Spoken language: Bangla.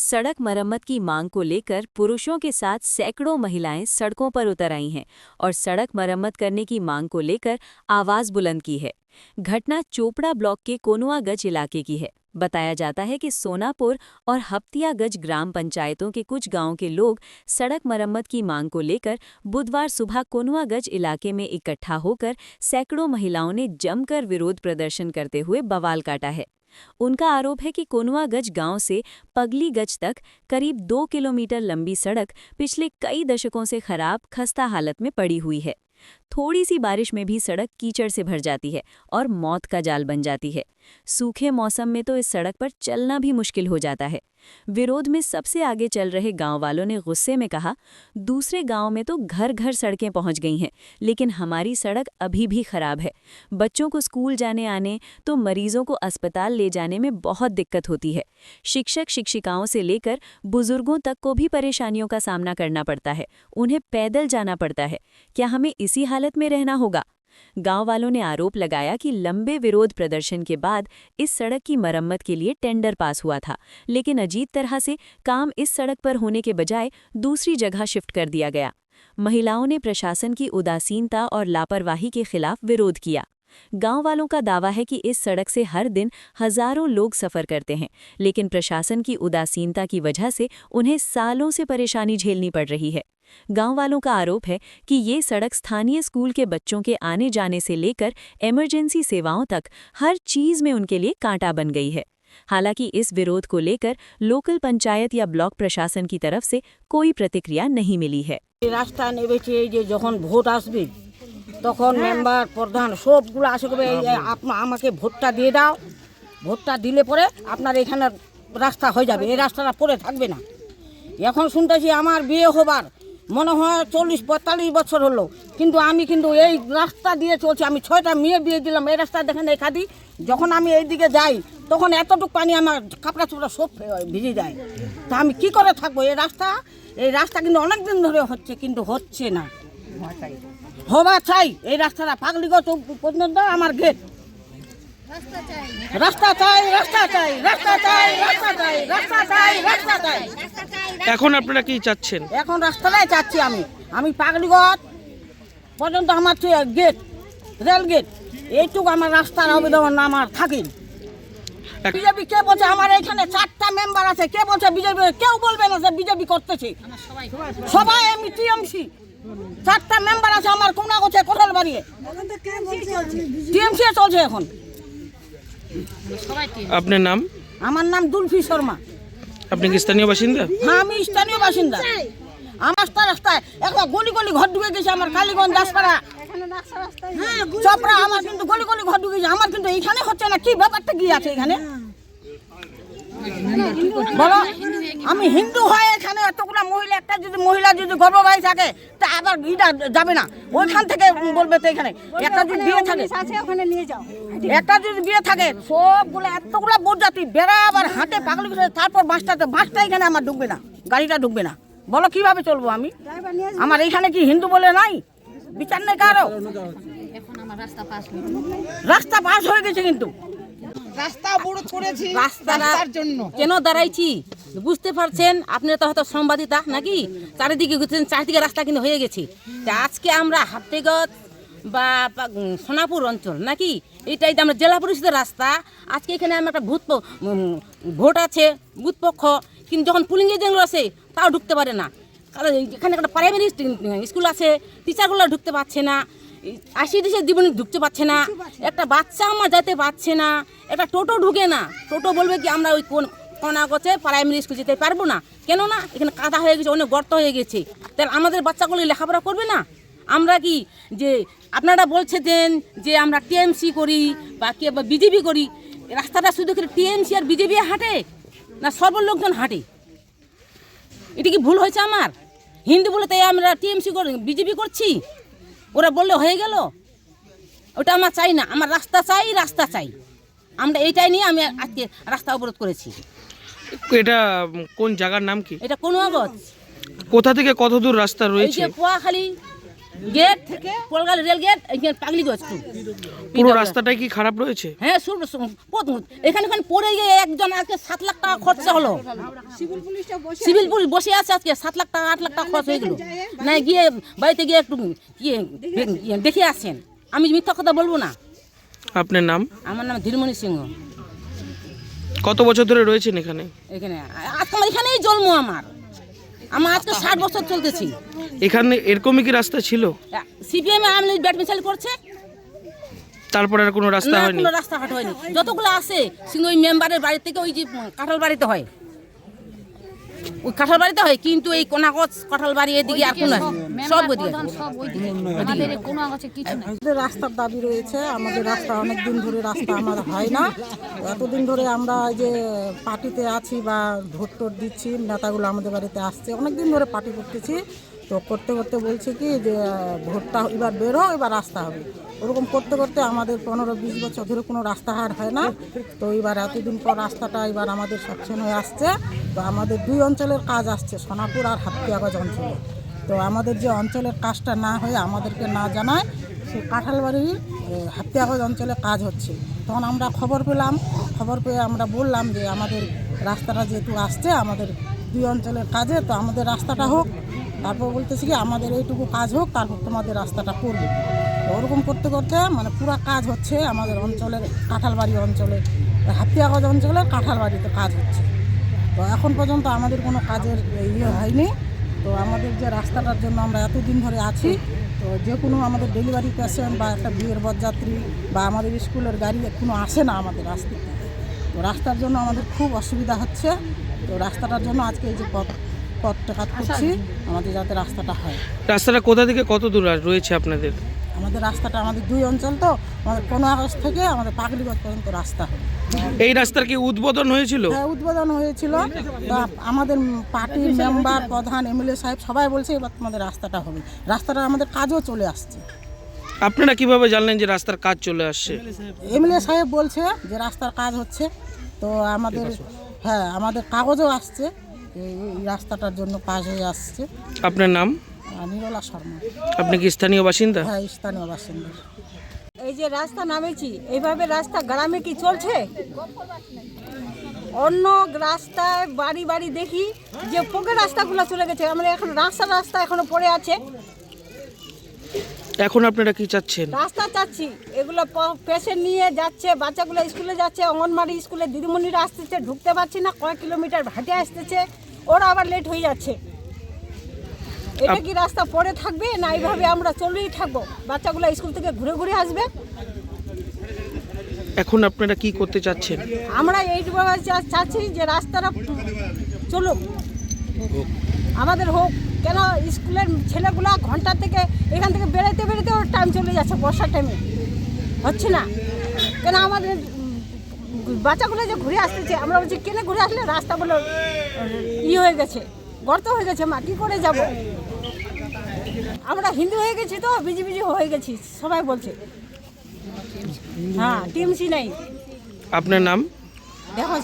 सड़क मरम्मत की मांग को लेकर पुरुषों के साथ सैकड़ों महिलाएं सड़कों पर उतर आई हैं और सड़क मरम्मत करने की मांग को लेकर आवाज बुलंद की है। घटना चोपड़ा ब्लॉक के कोनुआगंज इलाके की है। बताया जाता है कि सोनापुर और हप्तियागंज ग्राम पंचायतों के कुछ गांवों के लोग सड़क मरम्मत की मांग को लेकर बुधवार सुबह कोनुआगंज इलाके में इकट्ठा होकर सैकड़ों महिलाओं ने जमकर विरोध प्रदर्शन करते हुए बवाल काटा है। उनका आरोप है कि कोनुआगंज गांव से पगलीगंज तक करीब 2 किलोमीटर लंबी सड़क पिछले कई दशकों से खराब खस्ता हालत में पड़ी हुई है। थोड़ी सी बारिश में भी सड़क कीचड़ से भर जाती है और मौत का जाल बन जाती है। सूखे मौसम में तो इस सड़क पर चलना भी मुश्किल हो जाता है। विरोध में सबसे आगे चल रहे गांव वालों ने गुस्से में कहा, दूसरे गांव में तो घर घर सड़कें पहुंच गई हैं, लेकिन हमारी सड़क अभी भी खराब है। बच्चों को स्कूल जाने आने तो मरीजों को अस्पताल ले जाने में बहुत दिक्कत होती है। शिक्षक शिक्षिकाओं से लेकर बुजुर्गों तक को भी परेशानियों का सामना करना पड़ता है। उन्हें पैदल जाना पड़ता है। क्या हमें इसी हालत में रहना होगा? गांव वालों ने आरोप लगाया कि लंबे विरोध प्रदर्शन के बाद इस सड़क की मरम्मत के लिए टेंडर पास हुआ था, लेकिन अजीब तरह से काम इस सड़क पर होने के बजाय दूसरी जगह शिफ्ट कर दिया गया। महिलाओं ने प्रशासन की उदासीनता और लापरवाही के खिलाफ विरोध किया। गांव वालों का दावा है कि इस सड़क से हर दिन हजारों लोग सफर करते हैं, लेकिन प्रशासन की उदासीनता की वजह से उन्हें सालों से परेशानी झेलनी पड़ रही है। गांव वालों का आरोप है कि ये सड़क स्थानीय स्कूल के बच्चों के आने जाने से लेकर इमरजेंसी सेवाओं तक हर चीज में उनके लिए कांटा बन गई है। हालांकि इस विरोध को लेकर लोकल पंचायत या ब्लॉक प्रशासन की तरफ से कोई प्रतिक्रिया नहीं मिली है। रास्ता नेबेছে যে যখন ভোট আসবে তখন মেম্বার প্রধান সবগুলো আসে কবে আমাকে ভোটটা দিয়ে দাও, ভোটটা দিলে পরে আপনার এখানে রাস্তা হয়ে যাবে, এই রাস্তাটা পড়ে থাকবে না। এখন শুনতেছি আমার বিয়ে হবার মনে হয় 40-45 বছর হলো, কিন্তু আমি কিন্তু এই রাস্তা দিয়ে চলছি। আমি 6টা মেয়ে বিয়ে দিলাম এই রাস্তা দেখেন এখাদি। যখন আমি এই দিকে যাই তখন এতটুকু পানি আমার কাপড়া চোপড়া সব ভিজে যায়। তা আমি কি করে থাকবো? এই রাস্তা কিন্তু অনেক দিন ধরে হচ্ছে, কিন্তু হচ্ছে না। হওয়া চাই এই রাস্তাটা পাগলিগঞ্জ পর্যন্ত আমার গেট। রাস্তা চাই, রাস্তা চাই, রাস্তা চাই, রাস্তা চাই, রাস্তা চাই, রাস্তা চাই। এখন আপনারা কি চাচ্ছেন? এখন রাস্তাটাই চাচ্ছি আমি পাগলিগঞ্জ পর্যন্ত আমার গেট, রেল গেট, এইটুকু আমার রাস্তার আবেদন আমার থাকি। বিজেপি কে বলছে? আমার এখানে 4টা মেম্বার আছে, কে বলছে বিজেপি? কেউ বলবে না যে বিজেপি করতেছে, সবাই আমি টিএমসি। 4টা মেম্বার আছে আমার কোনাগঞ্জে কোঠাল বাড়িয়ে, টিএমসি চলছে এখন। আপনার নাম? আমার নাম দুলফি শর্মা। আপনি কি স্থানীয় বাসিন্দা? হ্যাঁ, আমি স্থানীয় বাসিন্দা। আমার রাস্তায় একটা গলি গলি ঘর ঢুকে গেছে, আমার কালীগঞ্জ দাসপাড়া চপড়া, আমার কিন্তু গলি গলি ঘর ঢুকে গেছে। আমার কিন্তু এইখানে হচ্ছে না, কি ব্যাপারটা কি আছে এখানে বলো? আমি হিন্দু হয়ে এখানে এতগুলা মহিলা, একটা যদি মহিলা যদি গর্ভবতী থাকে তা আবার এটা যাবে না, ওইখান থেকে বলবে তো এখানে একটা যদি বিয়ে থাকে ওখানে নিয়ে যাও, একটা যদি বিয়ে থাকে সবগুলো এতগুলা বরযাত্রী বেড়া আবার হাঁটে পাগলি করে, তারপর বাসটা এখানে আমার ঢুকবে না, গাড়িটা ঢুকবে না। বলো কিভাবে চলবো আমি? আমার এইখানে কি হিন্দু বলে নাই? বিচার নেই কারো। রাস্তা পাস হয়ে গেছে, কিন্তু রাস্তা অবরোধ করেছি রাস্তার জন্য। কেন দাঁড়াইছি বুঝতে পারছেন আপনারা? তো হয়তো সাংবাদিকতা নাকি চারিদিকে ঘুরছেন, চারিদিকে রাস্তা কিন্তু হয়ে গেছে। তা আজকে আমরা হাপ্তেগঞ্জ বা সোনাপুর অঞ্চল নাকি এটাই আমরা জেলা পরিষদের রাস্তা। আজকে এখানে আমার একটা ভোট আছে, বুথ পক্ষ, কিন্তু যখন পুলিং এজেন্ট আছে তাও ঢুকতে পারে না। কারণ এখানে একটা প্রাইমারি স্কুল আছে, টিচারগুলো ঢুকতে পারছে না, 80 দেশের জীবনে ঢুকতে পারছে না, একটা বাচ্চা আমার যেতে পারছে না, একটা টোটো ঢুকে না। টোটো বলবে কি আমরা ওই কোনাগঞ্জে প্রাইমারি স্কুল যেতে পারবো না, কেন না? এখানে কাদা হয়ে গেছে, অনেক গর্ত হয়ে গেছে। তাহলে আমাদের বাচ্চাগুলো লেখাপড়া করবে না? আমরা কি যে আপনারা বলছেন যে আমরা টিএমসি করি বা বিজেপি করি, রাস্তাটা শুধু টিএমসি আর বিজেপি হাঁটে না সর্বলোকজন হাঁটে? এটা কি ভুল হয়েছে আমার? হিন্দু বলে তাই আমরা টিএমসি করি, বিজেপি করছি, ওরা বললে হয়ে গেল? ওটা আমার চাই না, আমার রাস্তা চাই, রাস্তা চাই। আমরা এইটাই নিয়ে আমি আজকে রাস্তা অবরোধ করেছি। এটা কোন জায়গার নাম কি? এটা কোনুয়াগঞ্জ। কোথা থেকে কত দূর রাস্তা রয়েছে? এই যে পোয়াখালী গেট থেকে পোলগাল রেল গেট এখানে পাগলিগঞ্জ টু পুরো রাস্তাটাই কি খারাপ রয়েছে? হ্যাঁ এখানে পড়ে গিয়ে একজন আজকে 7 লাখ টাকা খরচা হলো। সিভিল পুলিশ বসে আছে আজকে 7 লাখ টাকা 8 লাখ টাকা খরচ হয়ে গেল। না গিয়ে বাড়িতে গিয়ে একটু দেখে আসছেন, আমি মিথ্যা কথা বলবো না। আপনার নাম? আমার নাম ধীরমণি সিংহ। কত বছর ধরে রয়েছেন এখানে? এখানে আজকে আমার এখানেই জন্ম। আমার আজকে 60 বছর চলতেছি। এখানে এরকমই কি রাস্তা ছিল? সিপিএম আমলে ব্যাট মিসাইল করছে, তারপরে আর কোনো রাস্তা না হয়নি? কোনো রাস্তাঘাট হয়নি। যতগুলো আছে কিন্তু ওই মেম্বারের বাড়ি থেকে ওই যে কাঁঠাল বাড়িতে হয়, ওই কাঁঠাল বাড়িতে হয়, কিন্তু এই কোনাগজ কাঁঠাল বাড়ি এদিকে আর কোনো সব আমাদের রাস্তার দাবি রয়েছে। আমাদের রাস্তা অনেক দিন ধরে রাস্তা আমার হয় না। এতদিন ধরে আমরা যে পার্টিতে আছি বা ভোট টোট দিচ্ছি, নেতাগুলো আমাদের বাড়িতে আসছে, অনেক দিন ধরে পার্টি করতেছি। তো করতে করতে বলছে কি যে ভোটটা এবার বেরো, এবার রাস্তা হবে। ওরকম করতে করতে আমাদের 15-20 বছর ধরে কোনো রাস্তাঘাট হয় না। তো এবার এতদিন পর রাস্তাটা এবার আমাদের সাকশন হয়ে আসছে। তো আমাদের 2 অঞ্চলের কাজ আসছে, সোনাপুর আর হাতিয়াগঞ্জ অঞ্চলে। তো আমাদের যে অঞ্চলের কাজটা না হয়ে আমাদেরকে না জানায়, সেই কাঁঠালবাড়ির হাতিয়াগঞ্জ অঞ্চলে কাজ হচ্ছে। তখন আমরা খবর পেলাম, খবর পেয়ে আমরা বললাম যে আমাদের রাস্তাটা যেহেতু আসছে আমাদের 2 অঞ্চলের কাজে, তো আমাদের রাস্তাটা হোক। তারপর বলতেছি কি আমাদের এইটুকু কাজ হোক, তারপর তোমাদের রাস্তাটা করবে। তো ওরকম করতে করতে মানে পুরো কাজ হচ্ছে আমাদের অঞ্চলের, কাঁঠালবাড়ি অঞ্চলে, হাতিয়াগঞ্জ অঞ্চলের কাঁঠালবাড়িতে কাজ হচ্ছে। তো এখন পর্যন্ত আমাদের কোনো কাজের ইয়ে হয়নি। তো আমাদের যে রাস্তাটার জন্য আমরা এতদিন ধরে আছি, তো যে কোনো আমাদের ডেলিভারি পেশেন্ট বা একটা বিয়ের বরযাত্রী বা আমাদের স্কুলের গাড়ি কোনো আসে না আমাদের রাস্তাতে। তো রাস্তার জন্য আমাদের খুব অসুবিধা হচ্ছে। তো রাস্তাটার জন্য আজকে এই যে পথটা কাজ করছি, আমাদের যাতে রাস্তাটা হয়। রাস্তাটা কোথা থেকে কত দূর রয়েছে আপনাদের? আমাদের রাস্তাটা আমাদের 2 অঞ্চল, তো আমাদের 15 আগস্ট থেকে আমাদের পাগলিগঞ্জ পর্যন্ত রাস্তা হবে। এই রাস্তার কি উদ্বোধন হয়েছিল? হ্যাঁ, উদ্বোধন হয়েছিল। আমাদের পার্টির মেম্বার, প্রধান, এমএলএ সাহেব সবাই বলছে এবার তোমাদের রাস্তাটা হবে। রাস্তাটা আমাদের কাজও চলে আসছে। আপনারা কিভাবে জানলেন যে রাস্তার কাজ চলে আসছে? এমএলএ সাহেব বলছে যে রাস্তার কাজ হচ্ছে। তো আমাদের আমাদের কাগজও আসছে, এই রাস্তাটার জন্য কাজ হয়ে আসছে। আপনার নাম? নিরলা শর্মা। আপনি কি স্থানীয় বাসিন্দা? হ্যাঁ, স্থানীয় বাসিন্দা। এই যে রাস্তা নামেছি, এইভাবে রাস্তা গ্রামে কি চলছে? অন্য রাস্তায় বাড়ি বাড়ি দেখি যে পোকের রাস্তাগুলো চলে গেছে, আমরা এখন রাস্তা এখনো পড়ে আছে। এখন আপনারা কি চাচ্ছেন? রাস্তা চাচ্ছি, এগুলো পেশেন্ট নিয়ে যাচ্ছে, বাচ্চাগুলো স্কুলে যাচ্ছে, অঙ্গনবাড়ি স্কুলে দিদিমণিরা আসতেছে, ঢুকতে পারছি না, কয়েক কিলোমিটার হাঁটে আসতেছে, ওরা আবার লেট হয়ে যাচ্ছে। এটা কি রাস্তা পড়ে থাকবে না এইভাবে আমরা চলেই থাকবো? বাচ্চাগুলো স্কুল থেকে ঘুরে ঘুরে আসবে। এখন আপনারা কি করতে চাচ্ছেন? আমরা এইটুকু চাচ্ছি যে রাস্তাটা চলুক, আমাদের হোক। কেন স্কুলের ছেলেগুলা ঘন্টা থেকে এখান থেকে বেরোতে বেরোতে ওর টাইম চলে যাচ্ছে, বর্ষার টাইমে হচ্ছে না কেন? আমাদের বাচ্চাগুলো যে ঘুরে আসতেছে, আমরা বলছি কেন ঘুরে আসলে? রাস্তা বলে হয়ে গেছে, গর্ত হয়ে গেছে, মা কী করে যাব? আমরা হিন্দু হয়ে গেছি, তো বিজি হয়ে গেছি, সবাই বলছে। হ্যাঁ, টিএমসি নাই। আপনার নাম? দেখো